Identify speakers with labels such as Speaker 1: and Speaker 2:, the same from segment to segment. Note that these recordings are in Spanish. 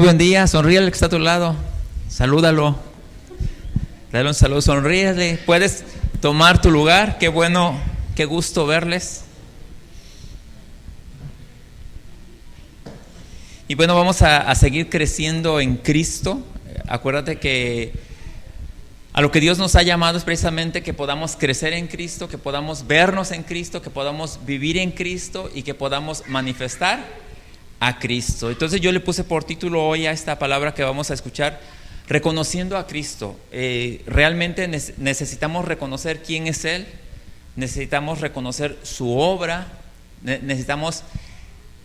Speaker 1: buen día, sonríe al que está a tu lado, salúdalo, dale un saludo, sonríele. Puedes tomar tu lugar, qué bueno, qué gusto verles. Y bueno, vamos a seguir creciendo en Cristo. Acuérdate que a lo que Dios nos ha llamado es precisamente que podamos crecer en Cristo, que podamos vernos en Cristo, que podamos vivir en Cristo y que podamos manifestar a Cristo. Entonces yo le puse por título hoy a esta palabra que vamos a escuchar, reconociendo a Cristo. Realmente necesitamos reconocer quién es Él, necesitamos reconocer su obra, necesitamos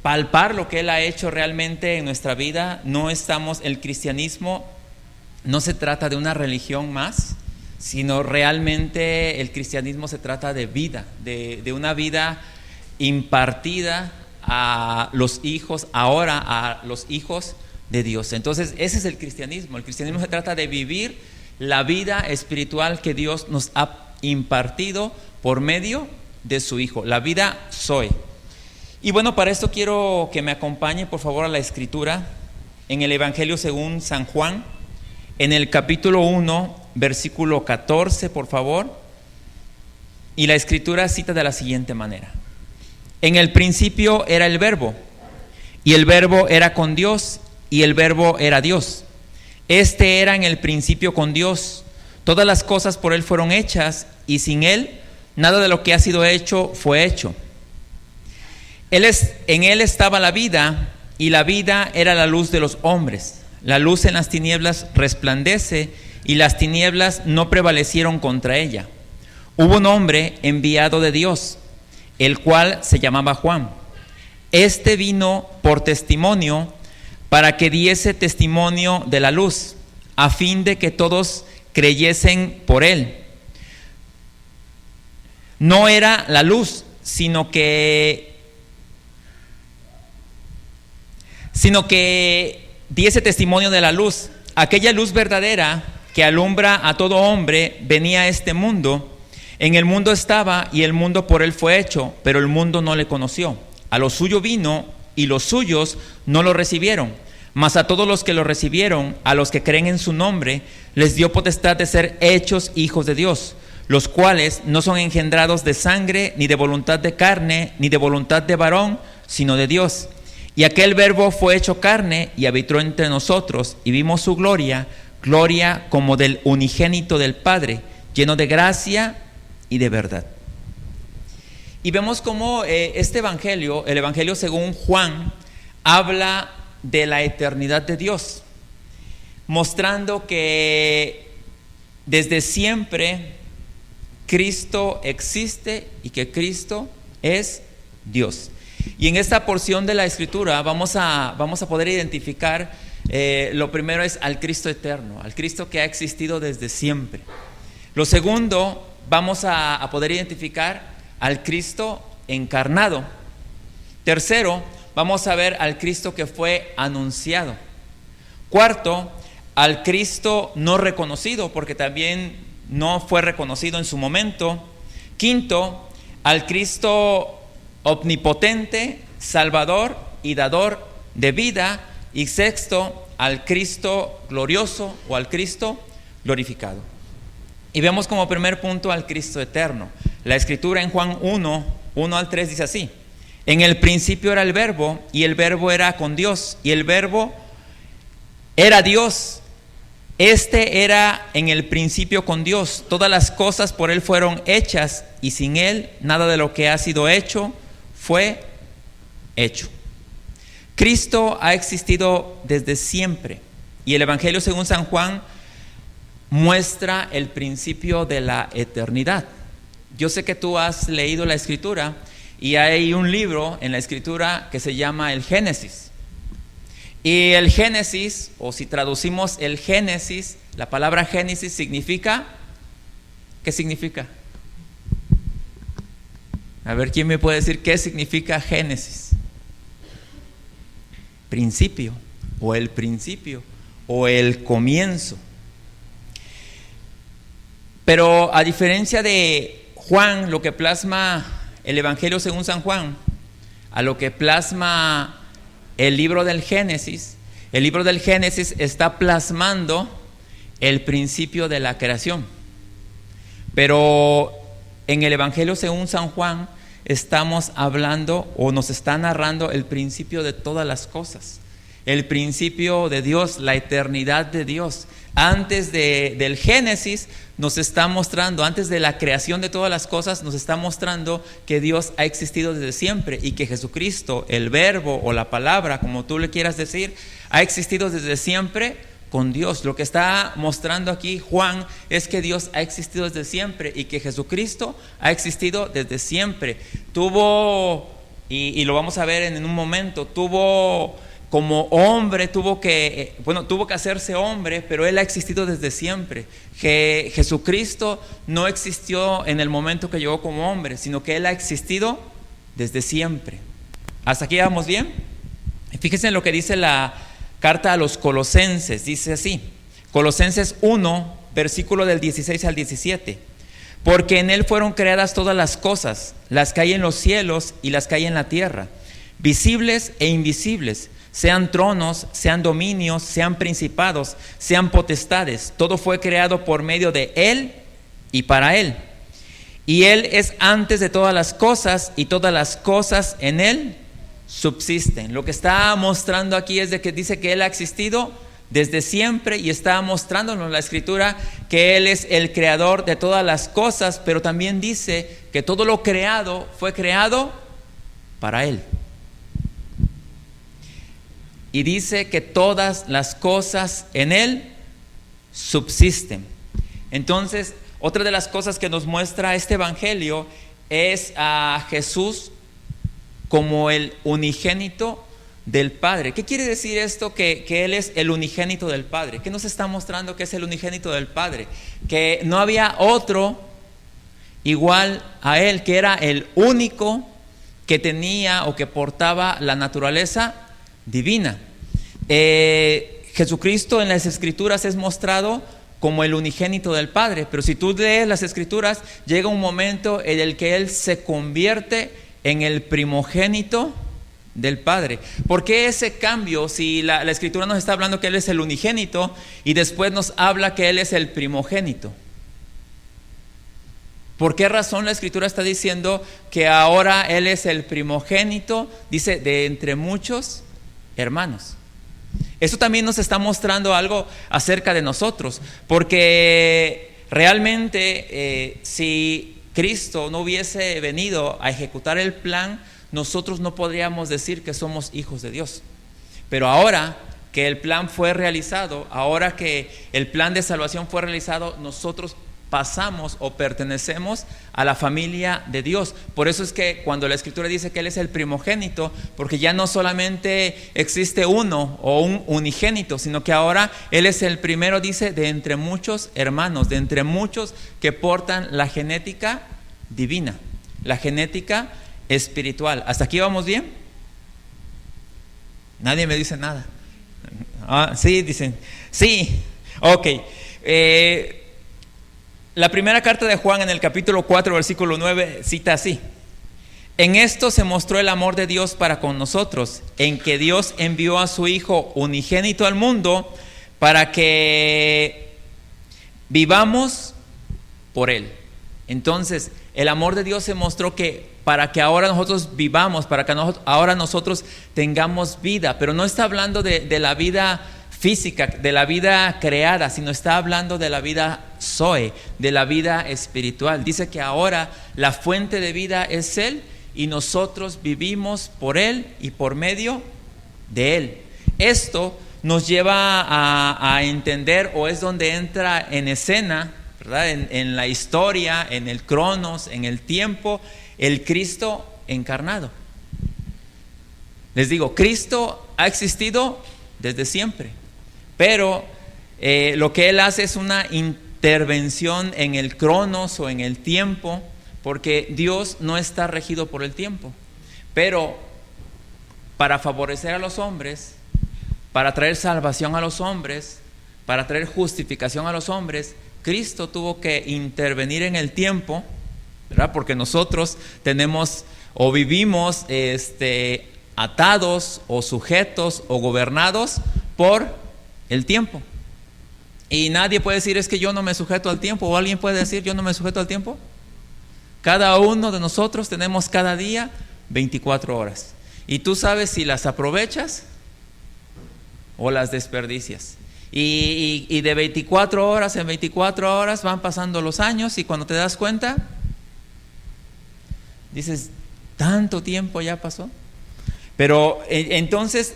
Speaker 1: palpar lo que Él ha hecho realmente en nuestra vida. El cristianismo no se trata de una religión más, sino realmente el cristianismo se trata de vida, de una vida impartida a los hijos, ahora a los hijos de Dios. Entonces ese es el cristianismo. El cristianismo se trata de vivir la vida espiritual que Dios nos ha impartido por medio de su Hijo, la vida Zoe. Y bueno, para esto quiero que me acompañe por favor a la escritura en el Evangelio según San Juan, en el capítulo 1, versículo 14, por favor. Y la escritura cita de la siguiente manera: en el principio era el Verbo, y el Verbo era con Dios, y el Verbo era Dios. Este era en el principio con Dios. Todas las cosas por Él fueron hechas, y sin Él nada de lo que ha sido hecho fue hecho. En Él estaba la vida, y la vida era la luz de los hombres. La luz en las tinieblas resplandece, y las tinieblas no prevalecieron contra ella. Hubo un hombre enviado de Dios, el cual se llamaba Juan. Este vino por testimonio, para que diese testimonio de la luz, a fin de que todos creyesen por él. No era la luz, sino que diese testimonio de la luz. Aquella luz verdadera que alumbra a todo hombre venía a este mundo. En el mundo estaba, y el mundo por él fue hecho, pero el mundo no le conoció. A lo suyo vino, y los suyos no lo recibieron. Mas a todos los que lo recibieron, a los que creen en su nombre, les dio potestad de ser hechos hijos de Dios, los cuales no son engendrados de sangre, ni de voluntad de carne, ni de voluntad de varón, sino de Dios. Y aquel Verbo fue hecho carne, y habitó entre nosotros, y vimos su gloria, gloria como del unigénito del Padre, lleno de gracia y de verdad. Y vemos cómo este evangelio, el evangelio según Juan, habla de la eternidad de Dios, mostrando que desde siempre Cristo existe y que Cristo es Dios. Y en esta porción de la escritura vamos a poder identificar, lo primero es al Cristo eterno, al Cristo que ha existido desde siempre. Lo segundo, vamos a poder identificar al Cristo encarnado. Tercero, vamos a ver al Cristo que fue anunciado. Cuarto, al Cristo no reconocido, porque también no fue reconocido en su momento. Quinto, al Cristo omnipotente, salvador y dador de vida. Y sexto, al Cristo glorioso o al Cristo glorificado. Y vemos como primer punto al Cristo eterno. La escritura en Juan 1 al 3 dice así: en el principio era el Verbo, y el Verbo era con Dios, y el Verbo era Dios. Este era en el principio con Dios. Todas las cosas por Él fueron hechas, y sin Él nada de lo que ha sido hecho fue hecho. Cristo ha existido desde siempre, y el Evangelio según San Juan muestra el principio de la eternidad. Yo sé que tú has leído la escritura, y hay un libro en la escritura que se llama el Génesis. Y el Génesis, o si traducimos el Génesis, la palabra Génesis significa, ¿qué significa? A ver, ¿quién me puede decir qué significa Génesis? Principio, o el comienzo. Pero a diferencia de Juan, lo que plasma el Evangelio según San Juan, a lo que plasma el libro del Génesis, El libro del Génesis está plasmando el principio de la creación. Pero en el Evangelio según San Juan estamos hablando o nos está narrando el principio de todas las cosas. El principio de Dios, la eternidad de Dios. Antes del Génesis nos está mostrando, antes de la creación de todas las cosas, nos está mostrando que Dios ha existido desde siempre y que Jesucristo, el verbo o la palabra, como tú le quieras decir, ha existido desde siempre con Dios. Lo que está mostrando aquí Juan es que Dios ha existido desde siempre y que Jesucristo ha existido desde siempre. Tuvo, y lo vamos a ver en un momento, como hombre tuvo que hacerse hombre, pero Él ha existido desde siempre. Jesucristo no existió en el momento que llegó como hombre, sino que Él ha existido desde siempre. ¿Hasta aquí vamos bien? Fíjense en lo que dice la carta a los Colosenses. Dice así, Colosenses 1, versículo del 16 al 17. Porque en Él fueron creadas todas las cosas, las que hay en los cielos y las que hay en la tierra, visibles e invisibles, sean tronos, sean dominios, sean principados, sean potestades. Todo fue creado por medio de Él y para Él. Y Él es antes de todas las cosas y todas las cosas en Él subsisten. Lo que está mostrando aquí es de que dice que Él ha existido desde siempre y está mostrándonos la Escritura que Él es el creador de todas las cosas, pero también dice que todo lo creado fue creado para Él. Y dice que todas las cosas en Él subsisten. Entonces, otra de las cosas que nos muestra este Evangelio es a Jesús como el unigénito del Padre. ¿Qué quiere decir esto? Que Él es el unigénito del Padre. ¿Qué nos está mostrando que es el unigénito del Padre? Que no había otro igual a Él, que era el único que tenía o que portaba la naturaleza divina. Jesucristo en las Escrituras es mostrado como el unigénito del Padre, pero si tú lees las Escrituras, llega un momento en el que Él se convierte en el primogénito del Padre. ¿Por qué ese cambio? Si la Escritura nos está hablando que Él es el unigénito y después nos habla que Él es el primogénito. ¿Por qué razón la Escritura está diciendo que ahora Él es el primogénito? Dice, de entre muchos hermanos. Eso también nos está mostrando algo acerca de nosotros, porque realmente si Cristo no hubiese venido a ejecutar el plan, nosotros no podríamos decir que somos hijos de Dios. Pero ahora que el plan fue realizado, ahora que el plan de salvación fue realizado, nosotros pasamos o pertenecemos a la familia de Dios. Por eso es que cuando la Escritura dice que Él es el primogénito, porque ya no solamente existe uno o un unigénito, sino que ahora Él es el primero, dice, de entre muchos hermanos, de entre muchos que portan la genética divina, la genética espiritual. ¿Hasta aquí vamos bien? Nadie me dice nada. Sí, dicen, sí, ok. La primera carta de Juan en el capítulo 4, versículo 9, cita así: en esto se mostró el amor de Dios para con nosotros, en que Dios envió a su Hijo unigénito al mundo para que vivamos por Él. Entonces, el amor de Dios se mostró que para que ahora nosotros vivamos, para que ahora nosotros tengamos vida, pero no está hablando de la vida física, de la vida creada, sino está hablando de la vida Zoe, de la vida espiritual. Dice que ahora la fuente de vida es Él y nosotros vivimos por Él y por medio de Él. Esto nos lleva a entender, o es donde entra en escena, ¿verdad? En la historia, en el cronos, en el tiempo, el Cristo encarnado. Les digo, Cristo ha existido desde siempre, pero lo que Él hace es una intervención en el cronos o en el tiempo, porque Dios no está regido por el tiempo, pero para favorecer a los hombres, para traer salvación a los hombres, para traer justificación a los hombres, Cristo tuvo que intervenir en el tiempo, ¿verdad? Porque nosotros tenemos o vivimos atados o sujetos o gobernados por el tiempo. Y nadie puede decir, es que yo no me sujeto al tiempo. ¿O alguien puede decir, yo no me sujeto al tiempo? Cada uno de nosotros tenemos cada día 24 horas. Y tú sabes si las aprovechas o las desperdicias. Y de 24 horas en 24 horas van pasando los años, y cuando te das cuenta, dices, ¿tanto tiempo ya pasó? Pero entonces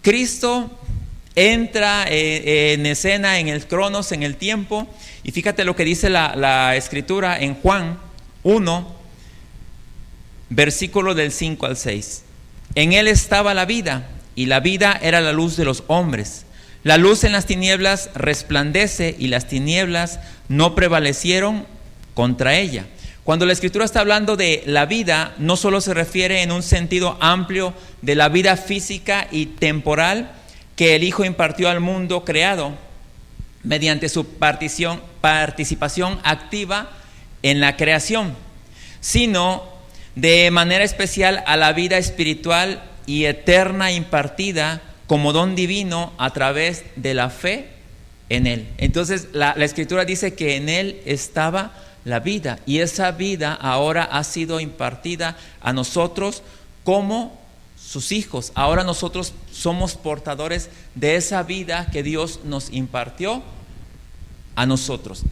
Speaker 1: Cristo entra en escena, en el cronos, en el tiempo. Y fíjate lo que dice la Escritura en Juan 1, versículo del 5 al 6. En él estaba la vida, y la vida era la luz de los hombres. La luz en las tinieblas resplandece, y las tinieblas no prevalecieron contra ella. Cuando la Escritura está hablando de la vida, no solo se refiere en un sentido amplio de la vida física y temporal que el Hijo impartió al mundo creado mediante su participación activa en la creación, sino de manera especial a la vida espiritual y eterna impartida como don divino a través de la fe en Él. Entonces la Escritura dice que en Él estaba la vida, y esa vida ahora ha sido impartida a nosotros como sus hijos. Ahora nosotros somos portadores de esa vida que Dios nos impartió a nosotros.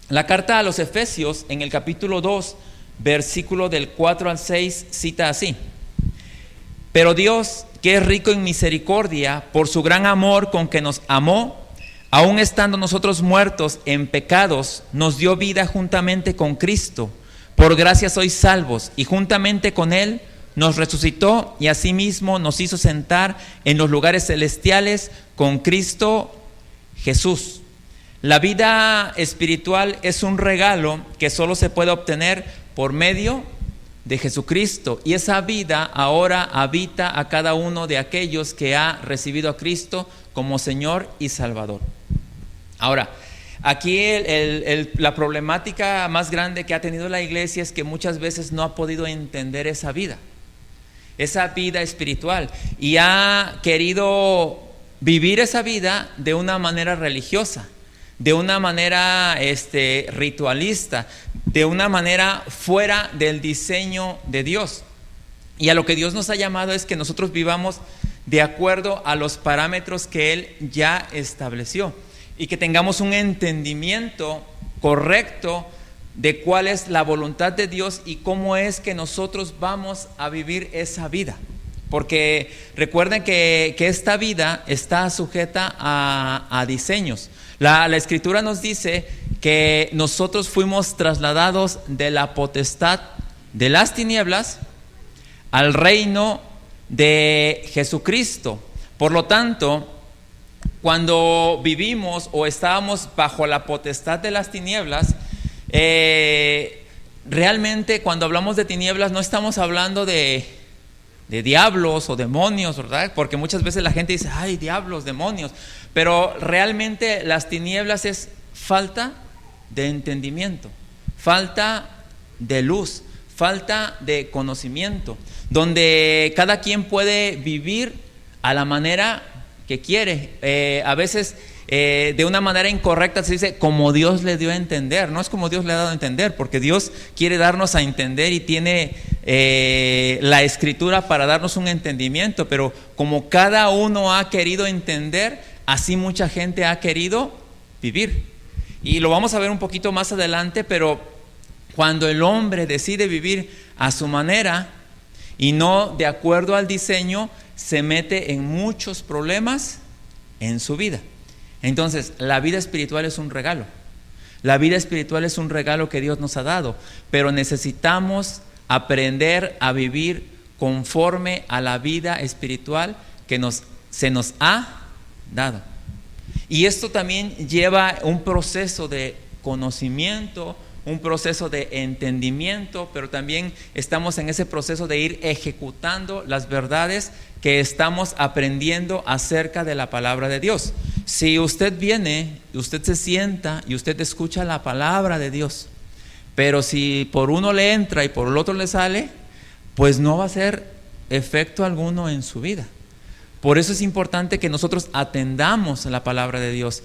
Speaker 1: La carta a los Efesios, en el capítulo 2, versículo del 4 al 6, cita así: pero Dios, que es rico en misericordia, por su gran amor con que nos amó, aun estando nosotros muertos en pecados, nos dio vida juntamente con Cristo. Por gracia sois salvos, y juntamente con Él nos resucitó, y asimismo nos hizo sentar en los lugares celestiales con Cristo Jesús. La vida espiritual es un regalo que solo se puede obtener por medio de Jesucristo, y esa vida ahora habita a cada uno de aquellos que ha recibido a Cristo como Señor y Salvador. Ahora, aquí la problemática más grande que ha tenido la iglesia es que muchas veces no ha podido entender esa vida espiritual, y ha querido vivir esa vida de una manera religiosa, de una manera ritualista, de una manera fuera del diseño de Dios. Y a lo que Dios nos ha llamado es que nosotros vivamos de acuerdo a los parámetros que Él ya estableció, y que tengamos un entendimiento correcto de cuál es la voluntad de Dios y cómo es que nosotros vamos a vivir esa vida. Porque recuerden que esta vida está sujeta a diseños. La Escritura nos dice que nosotros fuimos trasladados de la potestad de las tinieblas al reino de Jesucristo. Por lo tanto, cuando vivimos o estábamos bajo la potestad de las tinieblas, realmente cuando hablamos de tinieblas no estamos hablando de diablos o demonios, ¿verdad? Porque muchas veces la gente dice, ay, diablos, demonios, pero realmente las tinieblas es falta de entendimiento, falta de luz, falta de conocimiento, donde cada quien puede vivir a la manera que quiere. A veces de una manera incorrecta se dice como Dios le dio a entender. No es como Dios le ha dado a entender, porque Dios quiere darnos a entender y tiene la Escritura para darnos un entendimiento, pero como cada uno ha querido entender, así mucha gente ha querido vivir. Y lo vamos a ver un poquito más adelante, pero cuando el hombre decide vivir a su manera y no de acuerdo al diseño, se mete en muchos problemas en su vida. Entonces, la vida espiritual es un regalo. La vida espiritual es un regalo que Dios nos ha dado, pero necesitamos aprender a vivir conforme a la vida espiritual que se nos ha dado. Y esto también lleva un proceso de conocimiento, un proceso de entendimiento, pero también estamos en ese proceso de ir ejecutando las verdades que estamos aprendiendo acerca de la palabra de Dios. Si usted viene, usted se sienta y usted escucha la palabra de Dios, pero si por uno le entra y por el otro le sale, pues no va a hacer efecto alguno en su vida. Por eso es importante que nosotros atendamos a la palabra de Dios,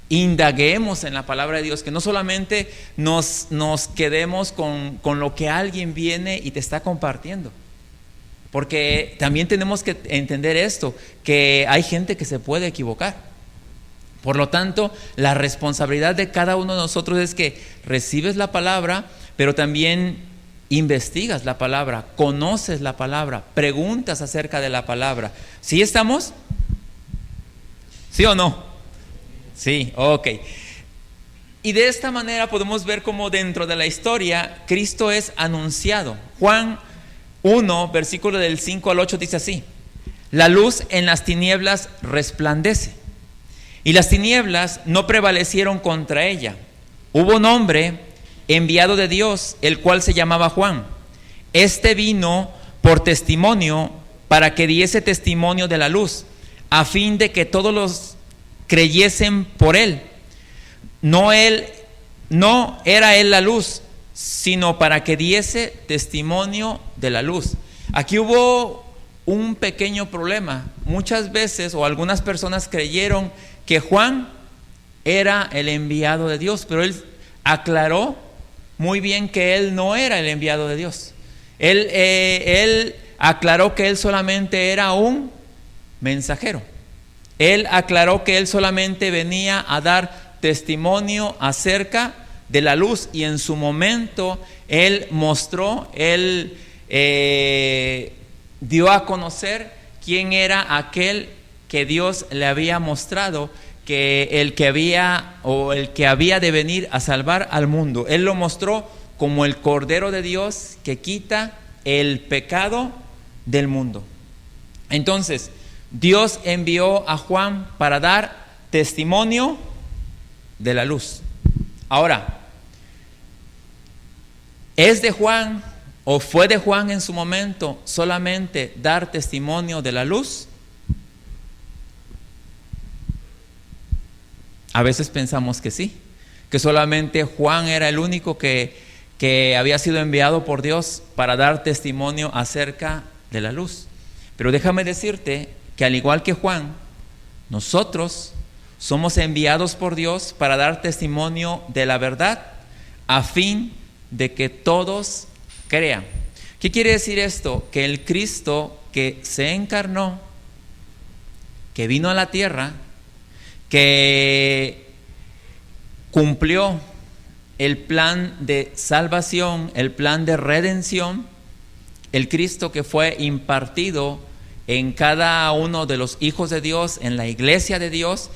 Speaker 1: indaguemos en la palabra de Dios, que no solamente nos quedemos con lo que alguien viene y te está compartiendo. Porque también tenemos que entender esto, que hay gente que se puede equivocar. Por lo tanto, la responsabilidad de cada uno de nosotros es que recibes la palabra, pero también investigas la palabra, conoces la palabra, preguntas acerca de la palabra. ¿Sí estamos? ¿Sí o no? Sí, ok. Y de esta manera podemos ver cómo dentro de la historia Cristo es anunciado. Juan 1, versículo del 5 al 8 dice así: la luz en las tinieblas resplandece, y las tinieblas no prevalecieron contra ella. Hubo un hombre enviado de Dios, el cual se llamaba Juan. Este vino por testimonio, para que diese testimonio de la luz, a fin de que todos los creyesen por él. No era él la luz, sino para que diese testimonio de la luz. Aquí hubo un pequeño problema. Muchas veces, o algunas personas creyeron que Juan era el enviado de Dios, pero él aclaró muy bien que él no era el enviado de Dios. Él aclaró que él solamente era un mensajero. Él aclaró que él solamente venía a dar testimonio acerca de la luz, y en su momento él mostró, él dio a conocer quién era aquel que Dios le había mostrado, que el que había de venir a salvar al mundo. Él lo mostró como el Cordero de Dios que quita el pecado del mundo. Entonces, Dios envió a Juan para dar testimonio de la luz. Ahora, ¿es de Juan o fue de Juan en su momento solamente dar testimonio de la luz? A veces pensamos que sí, que solamente Juan era el único que había sido enviado por Dios para dar testimonio acerca de la luz. Pero déjame decirte que al igual que Juan, nosotros somos enviados por Dios para dar testimonio de la verdad, a fin de que todos crean. ¿Qué quiere decir esto? Que el Cristo que se encarnó, que vino a la tierra, que cumplió el plan de salvación, el plan de redención, el Cristo que fue impartido en cada uno de los hijos de Dios, en la iglesia de Dios,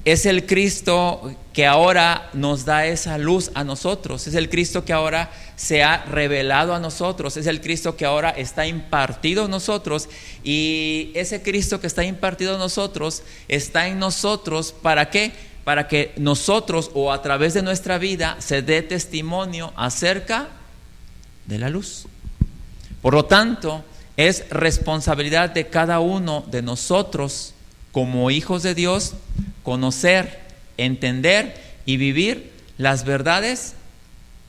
Speaker 1: es el Cristo que ahora nos da esa luz a nosotros, es el Cristo que ahora se ha revelado a nosotros, es el Cristo que ahora está impartido en nosotros, y ese Cristo que está impartido en nosotros está en nosotros. ¿Para qué? Para que nosotros, o a través de nuestra vida, se dé testimonio acerca de la luz. Por lo tanto, es responsabilidad de cada uno de nosotros como hijos de Dios conocer, entender y vivir las verdades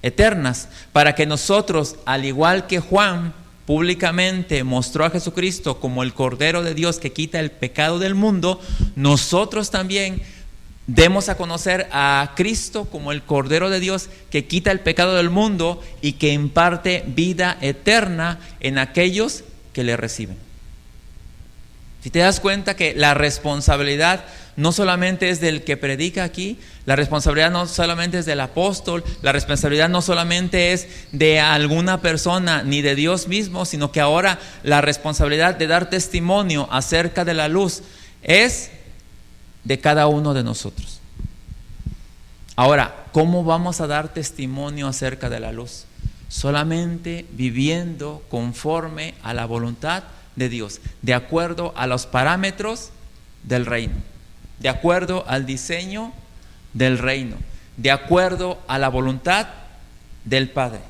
Speaker 1: eternas, para que nosotros, al igual que Juan públicamente mostró a Jesucristo como el Cordero de Dios que quita el pecado del mundo, nosotros también demos a conocer a Cristo como el Cordero de Dios que quita el pecado del mundo y que imparte vida eterna en aquellos que le reciben. Si te das cuenta que la responsabilidad no solamente es del que predica aquí, la responsabilidad no solamente es del apóstol, la responsabilidad no solamente es de alguna persona ni de Dios mismo, sino que ahora la responsabilidad de dar testimonio acerca de la luz es de cada uno de nosotros. Ahora, ¿cómo vamos a dar testimonio acerca de la luz? Solamente viviendo conforme a la voluntad de Dios, de acuerdo a los parámetros del reino, de acuerdo al diseño del reino, de acuerdo a la voluntad del Padre.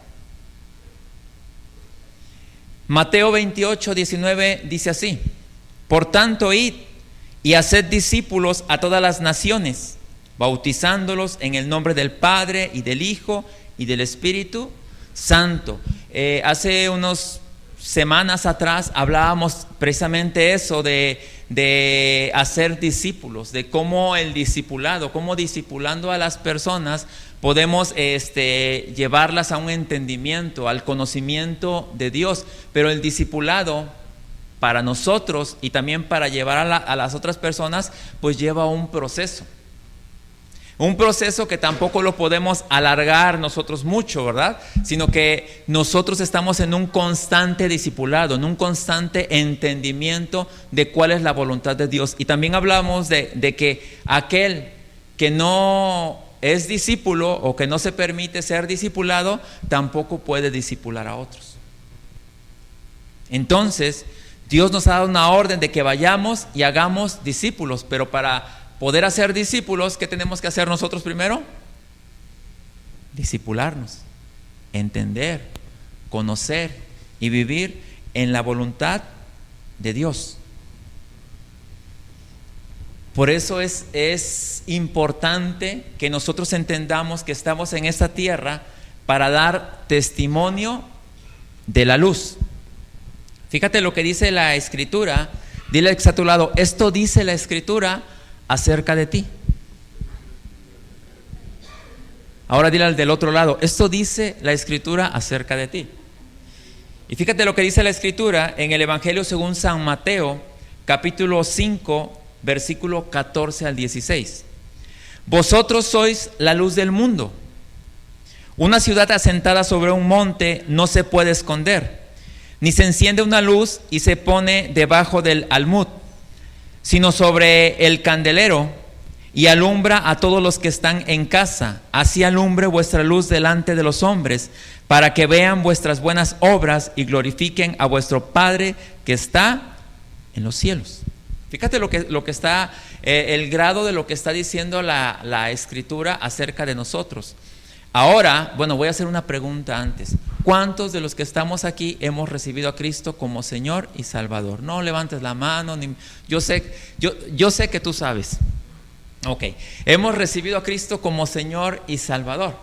Speaker 1: Mateo 28, 19 dice así: por tanto, id y haced discípulos a todas las naciones, bautizándolos en el nombre del Padre y del Hijo y del Espíritu Santo. Hace unos semanas atrás hablábamos precisamente eso de hacer discípulos, de cómo el discipulado, cómo discipulando a las personas podemos llevarlas a un entendimiento, al conocimiento de Dios. Pero el discipulado para nosotros y también para llevar a las otras personas, pues lleva un proceso. Un proceso que tampoco lo podemos alargar nosotros mucho, ¿verdad? Sino que nosotros estamos en un constante discipulado, en un constante entendimiento de cuál es la voluntad de Dios. Y también hablamos de que aquel que no es discípulo o que no se permite ser discipulado, tampoco puede discipular a otros. Entonces, Dios nos ha dado una orden de que vayamos y hagamos discípulos, pero para poder hacer discípulos, ¿qué tenemos que hacer nosotros primero? Discipularnos, entender, conocer y vivir en la voluntad de Dios. Por eso es importante que nosotros entendamos que estamos en esta tierra para dar testimonio de la luz. Fíjate lo que dice la Escritura. Dile al que está a tu lado: esto dice la Escritura acerca de ti. Ahora dile al del otro lado: esto dice la Escritura acerca de ti. Y fíjate lo que dice la Escritura en el Evangelio según San Mateo, capítulo 5, versículo 14 al 16. Vosotros sois la luz del mundo. Una ciudad asentada sobre un monte no se puede esconder, ni se enciende una luz y se pone debajo del almud, sino sobre el candelero, y alumbra a todos los que están en casa. Así alumbre vuestra luz delante de los hombres, para que vean vuestras buenas obras y glorifiquen a vuestro Padre que está en los cielos. Fíjate lo que está, el grado de lo que está diciendo la Escritura acerca de nosotros. Ahora, bueno, voy a hacer una pregunta antes. ¿Cuántos de los que estamos aquí hemos recibido a Cristo como Señor y Salvador? No levantes la mano, yo sé que tú sabes. Ok, hemos recibido a Cristo como Señor y Salvador.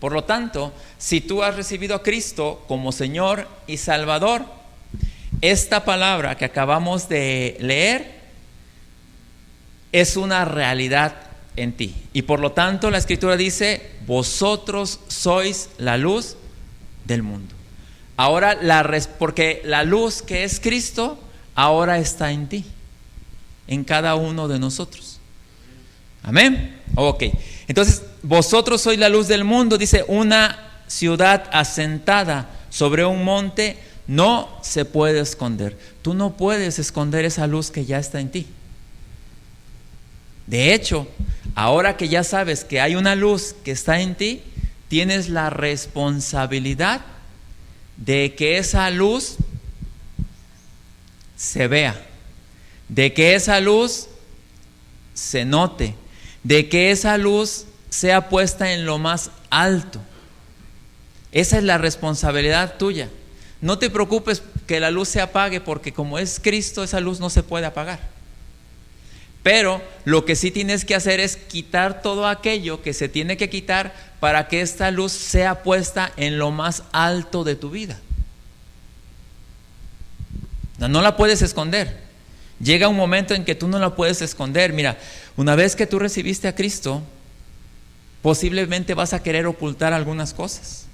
Speaker 1: Por lo tanto, si tú has recibido a Cristo como Señor y Salvador, esta palabra que acabamos de leer es una realidad en ti. Y por lo tanto la Escritura dice: vosotros sois la luz del mundo. Ahora, porque la luz que es Cristo ahora está en ti, en cada uno de nosotros. Amén. Ok, entonces vosotros sois la luz del mundo. Dice: una ciudad asentada sobre un monte no se puede esconder. Tú no puedes esconder esa luz que ya está en ti. De hecho, ahora que ya sabes que hay una luz que está en ti, tienes la responsabilidad de que esa luz se vea, de que esa luz se note, de que esa luz sea puesta en lo más alto. Esa es la responsabilidad tuya. No te preocupes que la luz se apague, porque como es Cristo, esa luz no se puede apagar. Pero lo que sí tienes que hacer es quitar todo aquello que se tiene que quitar para que esta luz sea puesta en lo más alto de tu vida. No la puedes esconder. Llega un momento en que tú no la puedes esconder. Mira, una vez que tú recibiste a Cristo, posiblemente vas a querer ocultar algunas cosas.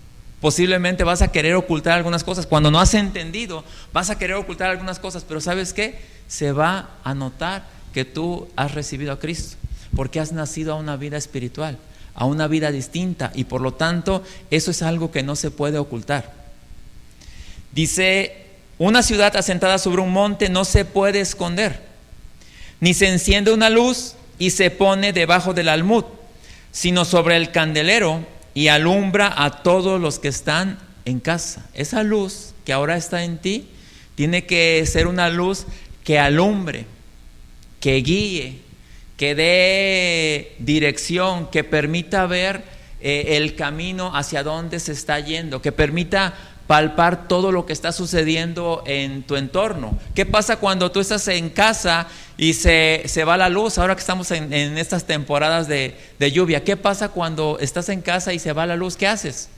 Speaker 1: Posiblemente vas a querer ocultar algunas cosas. Cuando no has entendido, vas a querer ocultar algunas cosas. Pero ¿sabes qué? Se va a notar que tú has recibido a Cristo, porque has nacido a una vida espiritual, a una vida distinta, y por lo tanto eso es algo que no se puede ocultar. Dice: una ciudad asentada sobre un monte no se puede esconder, ni se enciende una luz y se pone debajo del almud, sino sobre el candelero, y alumbra a todos los que están en casa. Esa luz que ahora está en ti tiene que ser una luz que alumbre, que guíe, que dé dirección, que permita ver el camino hacia donde se está yendo, que permita palpar todo lo que está sucediendo en tu entorno. ¿Qué pasa cuando tú estás en casa y se va la luz? Ahora que estamos en estas temporadas de lluvia, ¿qué pasa cuando estás en casa y se va la luz? ¿Qué haces?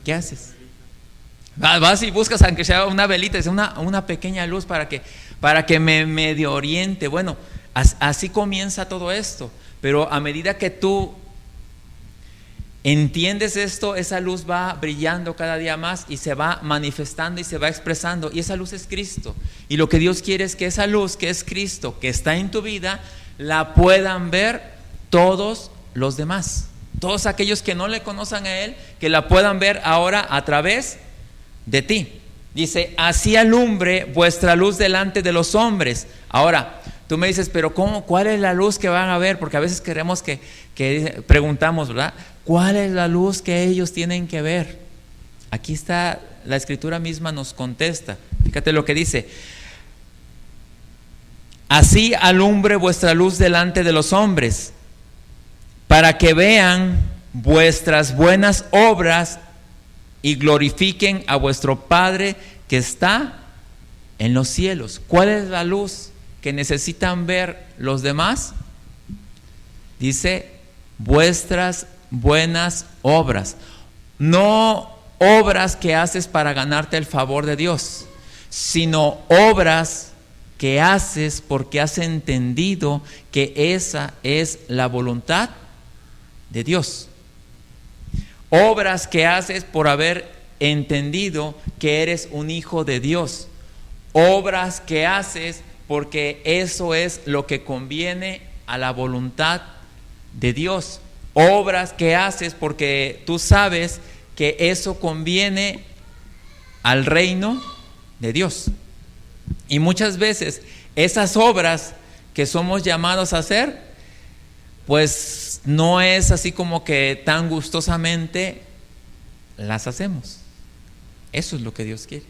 Speaker 1: ¿qué haces? Vas y buscas, aunque sea una velita, es una pequeña luz para que me medio oriente. Bueno, así comienza todo esto. Pero a medida que tú entiendes esto, esa luz va brillando cada día más y se va manifestando y se va expresando. Y esa luz es Cristo. Y lo que Dios quiere es que esa luz, que es Cristo, que está en tu vida, la puedan ver todos los demás. Todos aquellos que no le conocen a Él, que la puedan ver ahora a través de ti. Dice, así alumbre vuestra luz delante de los hombres. Ahora, tú me dices, pero ¿cómo? ¿Cuál es la luz que van a ver? Porque a veces queremos que preguntamos, ¿verdad? ¿Cuál es la luz que ellos tienen que ver? Aquí está, la Escritura misma nos contesta. Fíjate lo que dice. Así alumbre vuestra luz delante de los hombres, para que vean vuestras buenas obras y glorifiquen a vuestro Padre que está en los cielos. ¿Cuál es la luz que necesitan ver los demás? Dice, vuestras buenas obras. No obras que haces para ganarte el favor de Dios, sino obras que haces porque has entendido que esa es la voluntad de Dios. Obras que haces por haber entendido que eres un hijo de Dios. Obras que haces porque eso es lo que conviene a la voluntad de Dios. Obras que haces porque tú sabes que eso conviene al reino de Dios. Y muchas veces esas obras que somos llamados a hacer, pues no es así como que tan gustosamente las hacemos. Eso es lo que Dios quiere,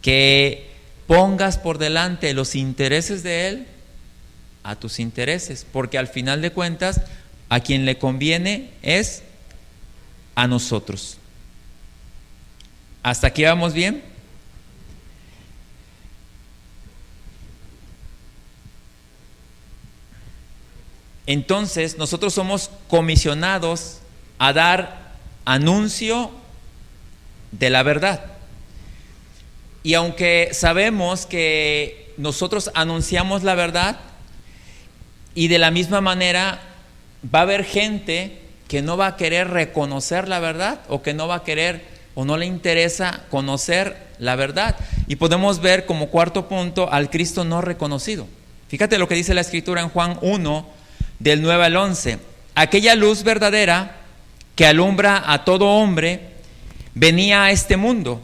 Speaker 1: que pongas por delante los intereses de Él a tus intereses, porque al final de cuentas a quien le conviene es a nosotros. ¿Hasta aquí vamos bien? Entonces nosotros somos comisionados a dar anuncio de la verdad. Y aunque sabemos que nosotros anunciamos la verdad, y de la misma manera va a haber gente que no va a querer reconocer la verdad, o que no va a querer o no le interesa conocer la verdad. Y podemos ver como cuarto punto al Cristo no reconocido. Fíjate lo que dice la Escritura en Juan 1, del 9 al 11. Aquella luz verdadera que alumbra a todo hombre venía a este mundo.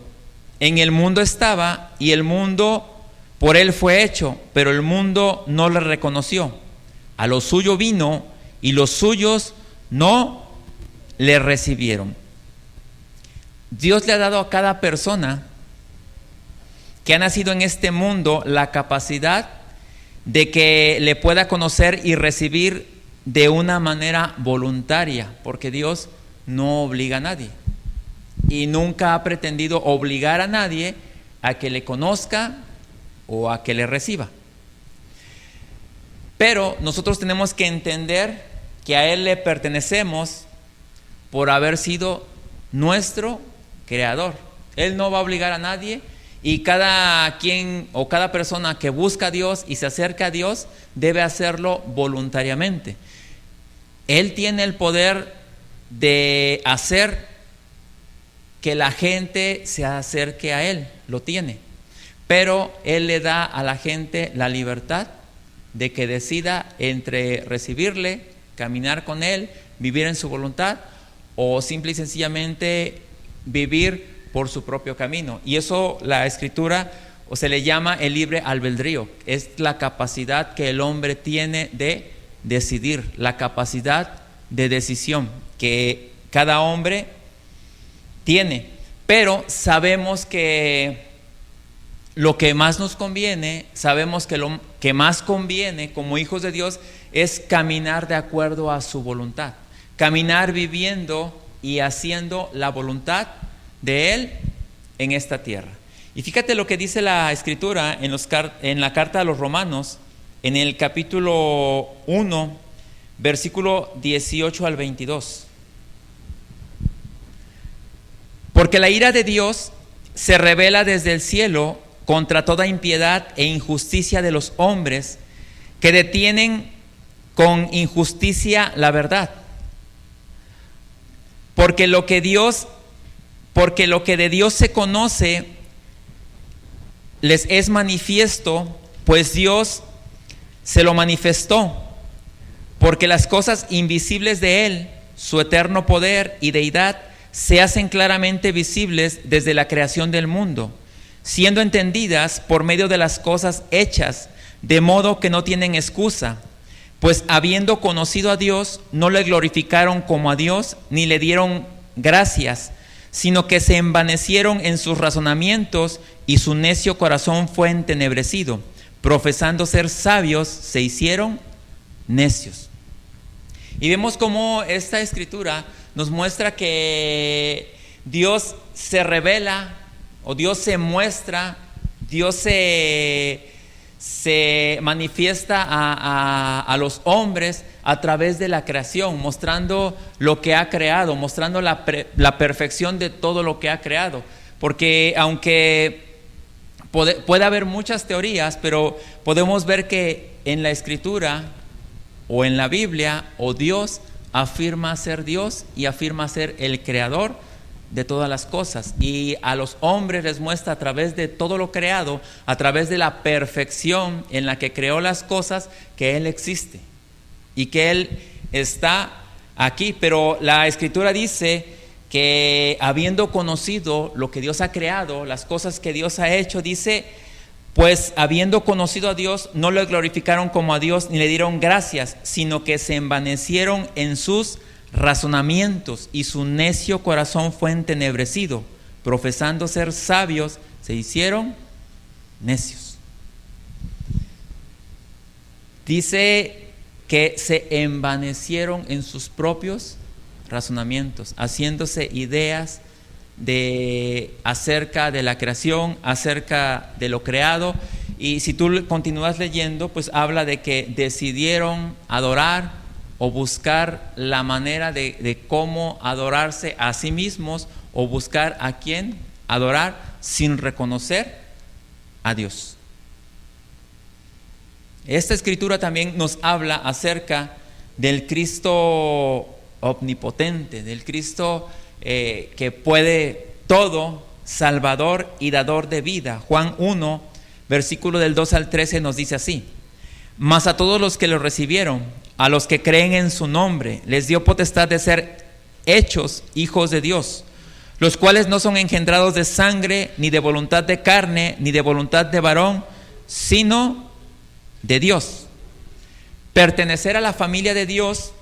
Speaker 1: En el mundo estaba, y el mundo por él fue hecho, pero el mundo no le reconoció. A lo suyo vino, y los suyos no le recibieron. Dios le ha dado a cada persona que ha nacido en este mundo la capacidad de que le pueda conocer y recibir de una manera voluntaria, porque Dios no obliga a nadie y nunca ha pretendido obligar a nadie a que le conozca o a que le reciba. Pero nosotros tenemos que entender que a Él le pertenecemos por haber sido nuestro creador. Él no va a obligar a nadie. Y cada quien o cada persona que busca a Dios y se acerca a Dios debe hacerlo voluntariamente. Él tiene el poder de hacer que la gente se acerque a Él, lo tiene. Pero Él le da a la gente la libertad de que decida entre recibirle, caminar con Él, vivir en su voluntad, o simple y sencillamente vivir por su propio camino. Y eso la Escritura o se le llama el libre albedrío. Es la capacidad que el hombre tiene de decidir, la capacidad de decisión que cada hombre tiene. Pero sabemos que lo que más nos conviene, sabemos que lo que más conviene como hijos de Dios es caminar de acuerdo a su voluntad, caminar viviendo y haciendo la voluntad de Él en esta tierra. Y fíjate lo que dice la Escritura en la carta a los Romanos, en el capítulo 1, versículo 18 al 22. Porque la ira de Dios se revela desde el cielo contra toda impiedad e injusticia de los hombres que detienen con injusticia la verdad. Porque lo que de Dios se conoce les es manifiesto, pues Dios se lo manifestó, porque las cosas invisibles de Él, su eterno poder y deidad, se hacen claramente visibles desde la creación del mundo, siendo entendidas por medio de las cosas hechas, de modo que no tienen excusa, pues habiendo conocido a Dios, no le glorificaron como a Dios, ni le dieron gracias, sino que se envanecieron en sus razonamientos, y su necio corazón fue entenebrecido. Profesando ser sabios, se hicieron necios. Y vemos cómo esta escritura nos muestra que Dios se revela, o Dios se muestra, Dios se manifiesta a los hombres a través de la creación, mostrando lo que ha creado, mostrando la perfección de todo lo que ha creado. Porque aunque puede haber muchas teorías, pero podemos ver que en la Escritura o en la Biblia, o Dios afirma ser Dios y afirma ser el creador de todas las cosas, y a los hombres les muestra a través de todo lo creado, a través de la perfección en la que creó las cosas, que Él existe y que Él está aquí. Pero la Escritura dice que habiendo conocido lo que Dios ha creado, las cosas que Dios ha hecho, dice, pues habiendo conocido a Dios, no le glorificaron como a Dios, ni le dieron gracias, sino que se envanecieron en sus razonamientos, y su necio corazón fue entenebrecido. Profesando ser sabios, se hicieron necios. Dice que se envanecieron en sus propios razonamientos, haciéndose ideas acerca de la creación, acerca de lo creado. Y si tú continúas leyendo, pues habla de que decidieron adorar o buscar la manera de cómo adorarse a sí mismos, o buscar a quién adorar sin reconocer a Dios. Esta escritura también nos habla acerca del Cristo omnipotente, del Cristo que puede todo, Salvador y dador de vida. Juan 1, versículo del 2 al 13 nos dice así: mas a todos los que lo recibieron, a los que creen en su nombre, les dio potestad de ser hechos hijos de Dios, los cuales no son engendrados de sangre, ni de voluntad de carne, ni de voluntad de varón, sino de Dios. Pertenecer a la familia de Dios,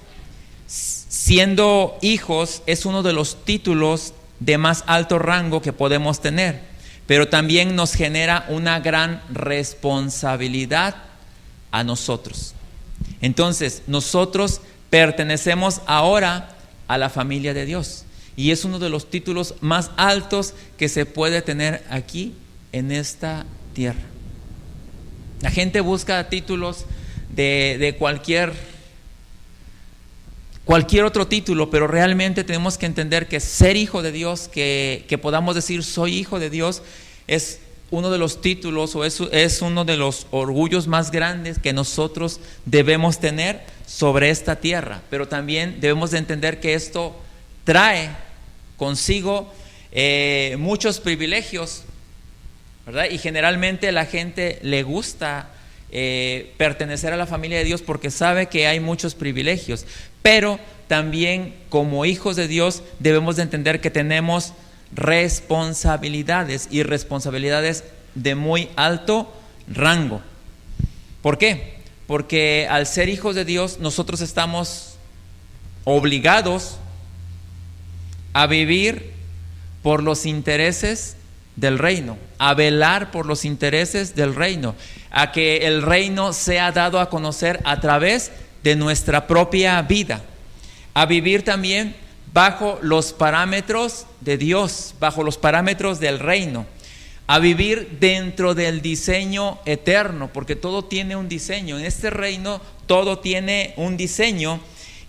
Speaker 1: siendo hijos, es uno de los títulos de más alto rango que podemos tener, pero también nos genera una gran responsabilidad a nosotros. Entonces, nosotros pertenecemos ahora a la familia de Dios, y es uno de los títulos más altos que se puede tener aquí en esta tierra. La gente busca títulos de cualquier otro título, pero realmente tenemos que entender que ser hijo de Dios, que podamos decir soy hijo de Dios, es uno de los títulos, o es uno de los orgullos más grandes que nosotros debemos tener sobre esta tierra. Pero también debemos de entender que esto trae consigo muchos privilegios, ¿verdad? Y generalmente a la gente le gusta pertenecer a la familia de Dios porque sabe que hay muchos privilegios, pero también como hijos de Dios debemos de entender que tenemos responsabilidades, y responsabilidades de muy alto rango. ¿Por qué? Porque al ser hijos de Dios nosotros estamos obligados a vivir por los intereses del reino, a velar por los intereses del reino, a que el reino sea dado a conocer a través de nuestra propia vida, a vivir también bajo los parámetros de Dios, bajo los parámetros del reino, a vivir dentro del diseño eterno, porque todo tiene un diseño. En este reino todo tiene un diseño,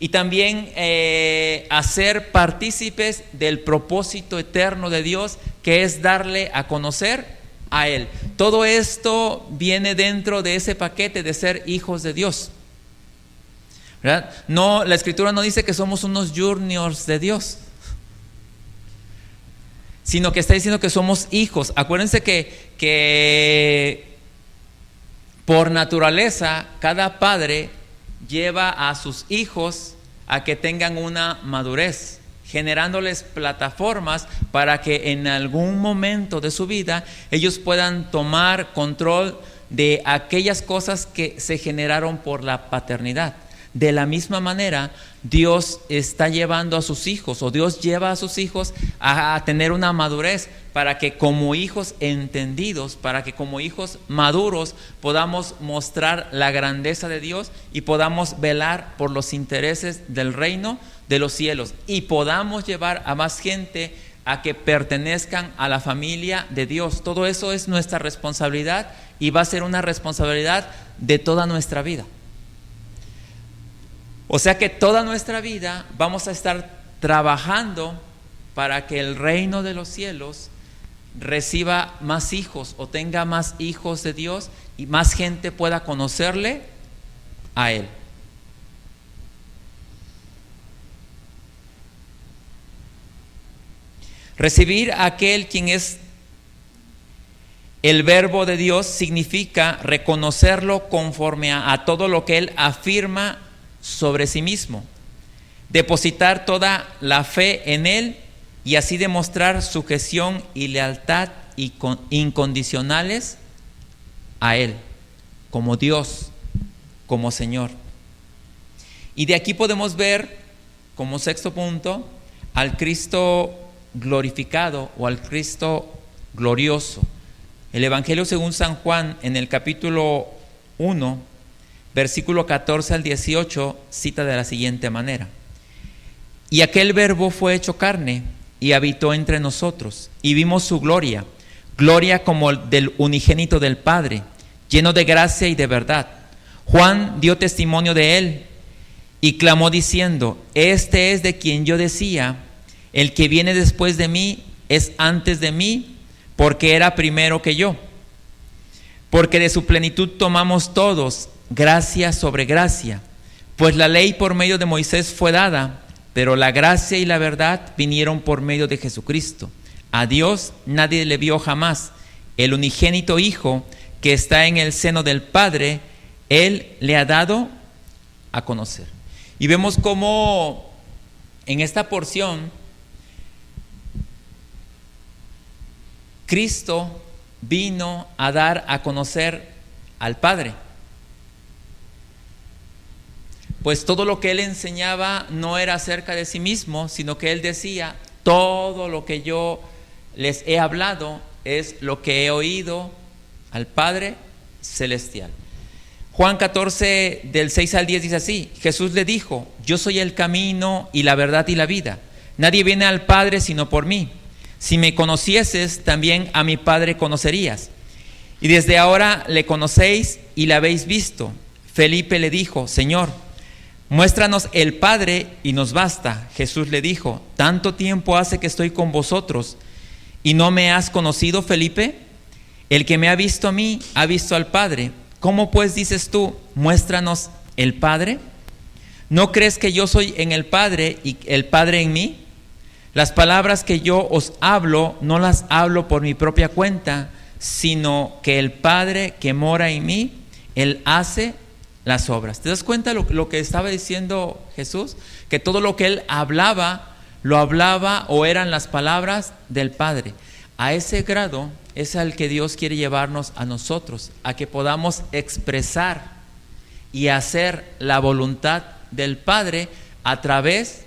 Speaker 1: y también hacer partícipes del propósito eterno de Dios, que es darle a conocer a Él. Todo esto viene dentro de ese paquete de ser hijos de Dios, ¿verdad? No, la Escritura no dice que somos unos juniors de Dios, sino que está diciendo que somos hijos. Acuérdense que por naturaleza cada padre lleva a sus hijos a que tengan una madurez, generándoles plataformas para que en algún momento de su vida ellos puedan tomar control de aquellas cosas que se generaron por la paternidad. De la misma manera, Dios está llevando a sus hijos, o Dios lleva a sus hijos a tener una madurez, para que como hijos entendidos, para que como hijos maduros podamos mostrar la grandeza de Dios y podamos velar por los intereses del reino de los cielos, y podamos llevar a más gente a que pertenezcan a la familia de Dios. Todo eso es nuestra responsabilidad, y va a ser una responsabilidad de toda nuestra vida. O sea que toda nuestra vida vamos a estar trabajando para que el reino de los cielos reciba más hijos, o tenga más hijos de Dios, y más gente pueda conocerle a Él. Recibir a aquel quien es el verbo de Dios significa reconocerlo conforme a todo lo que Él afirma sobre sí mismo, depositar toda la fe en Él, y así demostrar sujeción y lealtad incondicionales a Él, como Dios, como Señor. Y de aquí podemos ver, como sexto punto, al Cristo glorificado, o al Cristo glorioso. El Evangelio según San Juan, en el capítulo 1, versículo 14 al 18, cita de la siguiente manera: y aquel verbo fue hecho carne y habitó entre nosotros, y vimos su gloria, gloria como del unigénito del Padre, lleno de gracia y de verdad. Juan dio testimonio de él y clamó diciendo: este es de quien yo decía, el que viene después de mí es antes de mí, porque era primero que yo. Porque de su plenitud tomamos todos gracia sobre gracia, pues la ley por medio de Moisés fue dada, pero la gracia y la verdad vinieron por medio de Jesucristo. A Dios nadie le vio jamás. El unigénito Hijo que está en el seno del Padre, Él le ha dado a conocer. Y vemos cómo en esta porción Cristo vino a dar a conocer al Padre. Pues todo lo que Él enseñaba no era acerca de sí mismo, sino que Él decía: todo lo que yo les he hablado es lo que he oído al Padre Celestial. Juan 14, del 6 al 10 dice así: Jesús le dijo: yo soy el camino y la verdad y la vida. Nadie viene al Padre sino por mí. Si me conocieses, también a mi Padre conocerías. Y desde ahora le conocéis y le habéis visto. Felipe le dijo: Señor, muéstranos el Padre y nos basta. Jesús le dijo: ¿tanto tiempo hace que estoy con vosotros y no me has conocido, Felipe? El que me ha visto a mí, ha visto al Padre. ¿Cómo pues dices tú: muéstranos el Padre? ¿No crees que yo soy en el Padre y el Padre en mí? Las palabras que yo os hablo, no las hablo por mi propia cuenta, sino que el Padre que mora en mí, Él hace las obras. ¿Te das cuenta lo que estaba diciendo Jesús? Que todo lo que Él hablaba, lo hablaba o eran las palabras del Padre. A ese grado es al que Dios quiere llevarnos a nosotros, a que podamos expresar y hacer la voluntad del Padre a través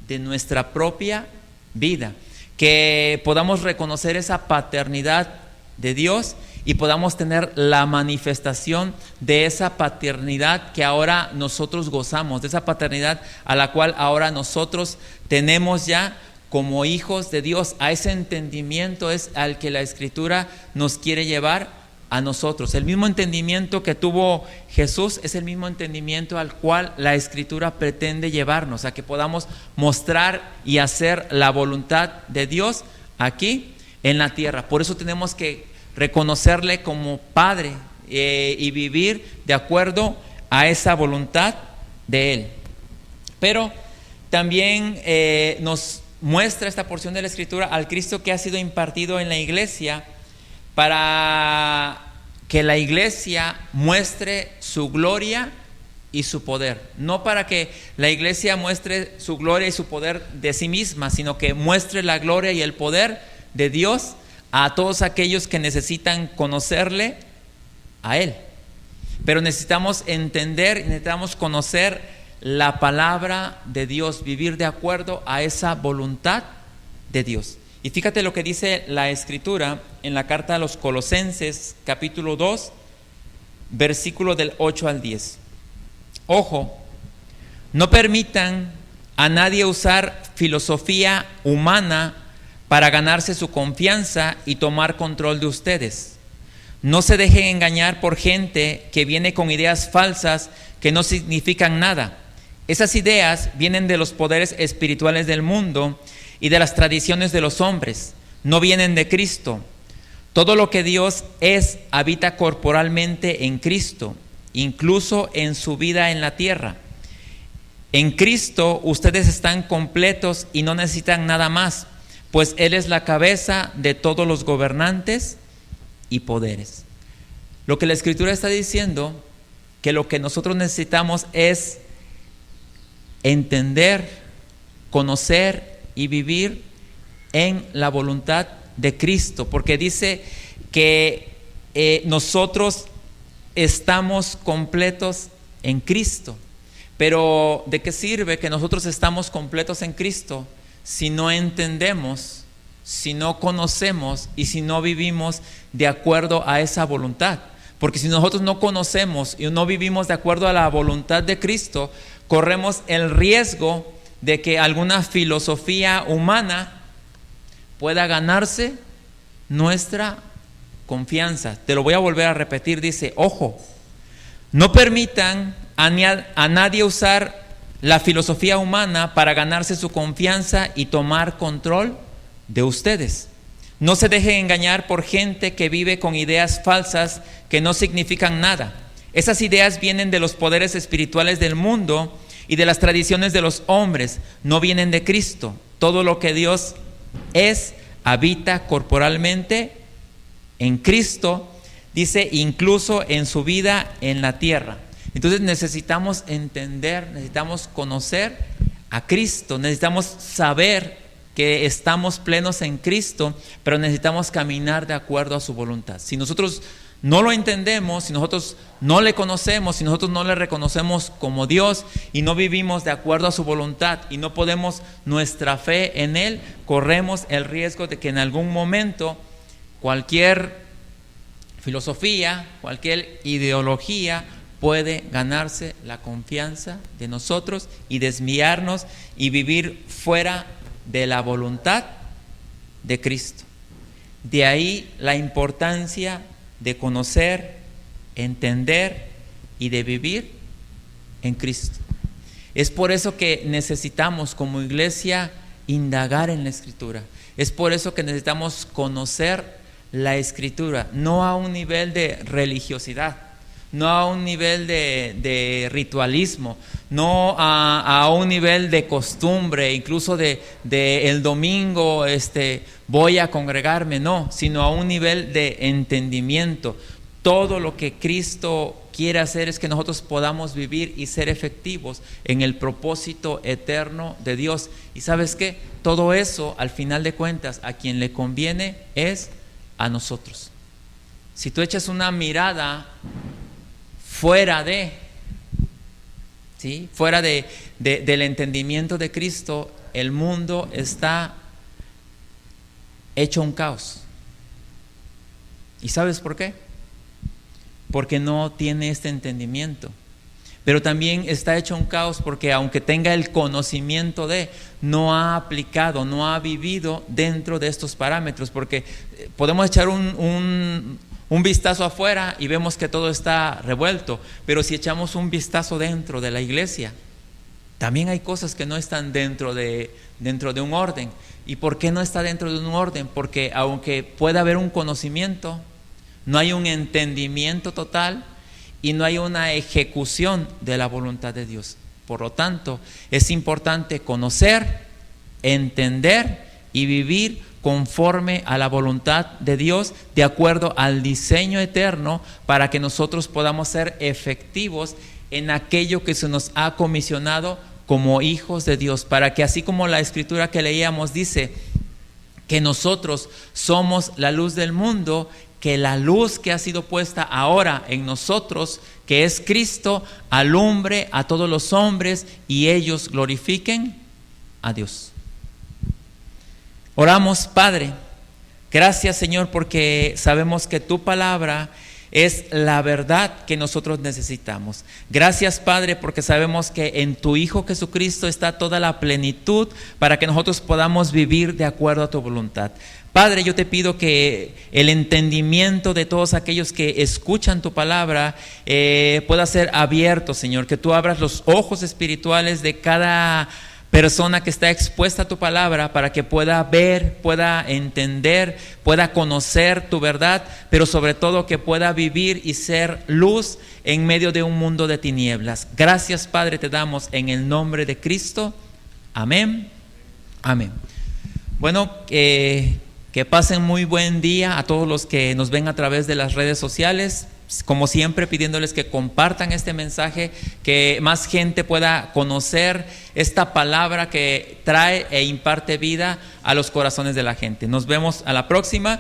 Speaker 1: de nuestra propia vida, que podamos reconocer esa paternidad de Dios y podamos tener la manifestación de esa paternidad que ahora nosotros gozamos, de esa paternidad a la cual ahora nosotros tenemos ya como hijos de Dios. A ese entendimiento es al que la Escritura nos quiere llevar a nosotros. El mismo entendimiento que tuvo Jesús es el mismo entendimiento al cual la Escritura pretende llevarnos, a que podamos mostrar y hacer la voluntad de Dios aquí en la tierra. Por eso tenemos que reconocerle como Padre y vivir de acuerdo a esa voluntad de Él. Pero también nos muestra esta porción de la Escritura al Cristo que ha sido impartido en la iglesia, para que la iglesia muestre su gloria y su poder. No para que la iglesia muestre su gloria y su poder de sí misma, sino que muestre la gloria y el poder de Dios a todos aquellos que necesitan conocerle a Él. Pero necesitamos entender, necesitamos conocer la palabra de Dios, vivir de acuerdo a esa voluntad de Dios. Y fíjate lo que dice la Escritura en la carta a los Colosenses, capítulo 2, versículo del 8 al 10. Ojo, no permitan a nadie usar filosofía humana para ganarse su confianza y tomar control de ustedes. No se dejen engañar por gente que viene con ideas falsas que no significan nada. Esas ideas vienen de los poderes espirituales del mundo y de las tradiciones de los hombres, no vienen de Cristo. Todo lo que Dios es habita corporalmente en Cristo, incluso en su vida en la tierra. En Cristo ustedes están completos y no necesitan nada más, pues Él es la cabeza de todos los gobernantes y poderes. Lo que la Escritura está diciendo, que lo que nosotros necesitamos es entender, conocer y vivir en la voluntad de Cristo, porque dice que nosotros estamos completos en Cristo. Pero ¿de qué sirve que nosotros estamos completos en Cristo si no entendemos, si no conocemos y si no vivimos de acuerdo a esa voluntad? Porque si nosotros no conocemos y no vivimos de acuerdo a la voluntad de Cristo, corremos el riesgo de que alguna filosofía humana pueda ganarse nuestra confianza. Te lo voy a volver a repetir, dice, ojo, no permitan a nadie usar la filosofía humana para ganarse su confianza y tomar control de ustedes. No se dejen engañar por gente que vive con ideas falsas que no significan nada. Esas ideas vienen de los poderes espirituales del mundo y de las tradiciones de los hombres, no vienen de Cristo. Todo lo que Dios es habita corporalmente en Cristo, dice, incluso en su vida en la tierra. Entonces necesitamos entender, necesitamos conocer a Cristo, necesitamos saber que estamos plenos en Cristo, pero necesitamos caminar de acuerdo a su voluntad. Si nosotros no lo entendemos, si nosotros no le conocemos, si nosotros no le reconocemos como Dios y no vivimos de acuerdo a su voluntad y no podemos nuestra fe en Él, corremos el riesgo de que en algún momento cualquier filosofía, cualquier ideología puede ganarse la confianza de nosotros y desviarnos y vivir fuera de la voluntad de Cristo. De ahí la importancia de conocer, entender y de vivir en Cristo. Es por eso que necesitamos como iglesia indagar en la Escritura. Es por eso que necesitamos conocer la Escritura, no a un nivel de religiosidad, no a un nivel de ritualismo, no a un nivel de costumbre, incluso de el domingo voy a congregarme, no, sino a un nivel de entendimiento. Todo lo que Cristo quiere hacer es que nosotros podamos vivir y ser efectivos en el propósito eterno de Dios. ¿Y sabes qué? Todo eso, al final de cuentas, a quien le conviene es a nosotros. Si tú echas una mirada fuera del entendimiento de Cristo, el mundo está hecho un caos. ¿Y sabes por qué? Porque no tiene este entendimiento. Pero también está hecho un caos porque aunque tenga el conocimiento no ha aplicado, no ha vivido dentro de estos parámetros. Porque podemos echar un un vistazo afuera y vemos que todo está revuelto, pero si echamos un vistazo dentro de la iglesia, también hay cosas que no están dentro de un orden. ¿Y por qué no está dentro de un orden? Porque aunque pueda haber un conocimiento, no hay un entendimiento total y no hay una ejecución de la voluntad de Dios. Por lo tanto, es importante conocer, entender y vivir conforme a la voluntad de Dios, de acuerdo al diseño eterno, para que nosotros podamos ser efectivos en aquello que se nos ha comisionado como hijos de Dios, para que así como la escritura que leíamos dice que nosotros somos la luz del mundo, que la luz que ha sido puesta ahora en nosotros, que es Cristo, alumbre a todos los hombres y ellos glorifiquen a Dios. Oramos, Padre, gracias Señor, porque sabemos que tu palabra es la verdad que nosotros necesitamos. Gracias, Padre, porque sabemos que en tu Hijo Jesucristo está toda la plenitud para que nosotros podamos vivir de acuerdo a tu voluntad. Padre, yo te pido que el entendimiento de todos aquellos que escuchan tu palabra pueda ser abierto, Señor, que tú abras los ojos espirituales de cada persona que está expuesta a tu palabra para que pueda ver, pueda entender, pueda conocer tu verdad, pero sobre todo que pueda vivir y ser luz en medio de un mundo de tinieblas. Gracias, Padre, te damos en el nombre de Cristo. Amén. Amén. Bueno, que pasen muy buen día a todos los que nos ven a través de las redes sociales. Como siempre, pidiéndoles que compartan este mensaje, que más gente pueda conocer esta palabra que trae e imparte vida a los corazones de la gente. Nos vemos a la próxima.